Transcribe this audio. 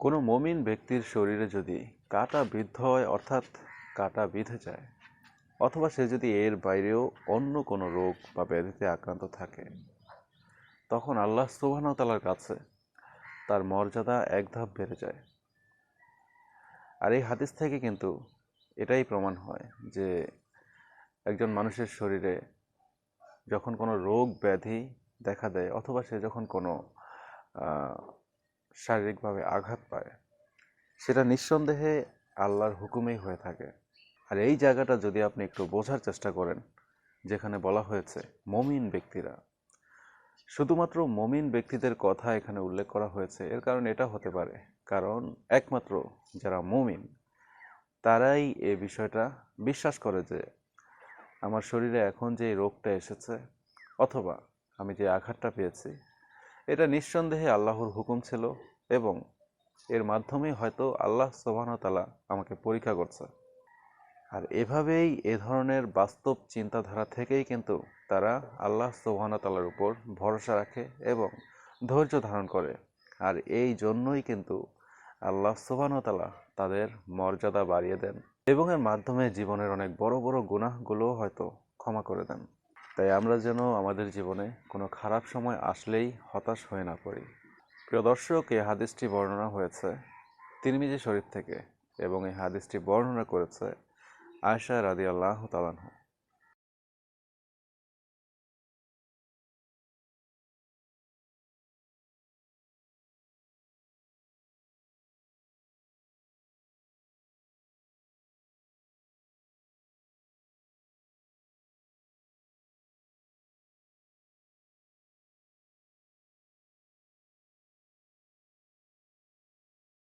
কোনো মুমিন ব্যক্তির শরীরে যদি কাঁটা বিদ্ধ হয়, অর্থাৎ কাঁটা বিঁধে যায়, অথবা সে যদি এর বাইরেও অন্য কোনো রোগ বা ব্যাধিতে আক্রান্ত থাকে, তখন আল্লাহ সুবহানাহু ওয়া তাআলার কাছে তার মর্যাদা এক ধাপ বেড়ে যায়। আর এই হাদিস থেকে কিন্তু এটাই প্রমাণ হয় যে একজন মানুষের শরীরে যখন কোনো রোগ ব্যাধি দেখা দেয়, অথবা সে যখন কোনো শারীরিকভাবে আঘাত পায়, সেটা নিঃসন্দেহে আল্লাহর হুকুমেই হয়ে থাকে। আর এই জায়গাটা যদি আপনি একটু বোঝার চেষ্টা করেন, যেখানে বলা হয়েছে মুমিন ব্যক্তিরা, শুধুমাত্র মুমিন ব্যক্তিদের কথা এখানে উল্লেখ করা হয়েছে, এর কারণ এটা হতে পারে কারণ একমাত্র যারা মুমিন তারাই এই বিষয়টা বিশ্বাস করে যে আমার শরীরে এখন যে রোগটা এসেছে অথবা আমি যে আঘাতটা পেয়েছি, এটা নিঃসন্দেহে আল্লাহর হুকুম ছিল এবং এর মাধ্যমেই হয়তো আল্লাহ সুবহানাহু ওয়া তাআলা আমাকে পরীক্ষা করছে। আর এভাবেই এ ধরনের বাস্তব চিন্তাধারা থেকেই কিন্তু তারা আল্লাহ সুবহানাহু ওয়া তাআলার উপর ভরসা রাখে এবং ধৈর্য ধারণ করে। আর এই জন্যই কিন্তু আল্লাহ সুবহানাহু ওয়া তাআলা তাদের মর্যাদা বাড়িয়ে দেন এবং এর মাধ্যমে জীবনের অনেক বড় বড় গুনাহগুলোও হয়তো ক্ষমা করে দেন। তাই আমরা যেন আমাদের জীবনে কোনো খারাপ সময় আসলেই হতাশ হয়ে না পড়ি। প্রিয় দর্শক, এই হাদিসটি বর্ণনা হয়েছে তিরমিজি শরীফ থেকে এবং এই হাদিসটি বর্ণনা করেছে আয়েশা রাদিয়াল্লাহু তাআলা আনহা।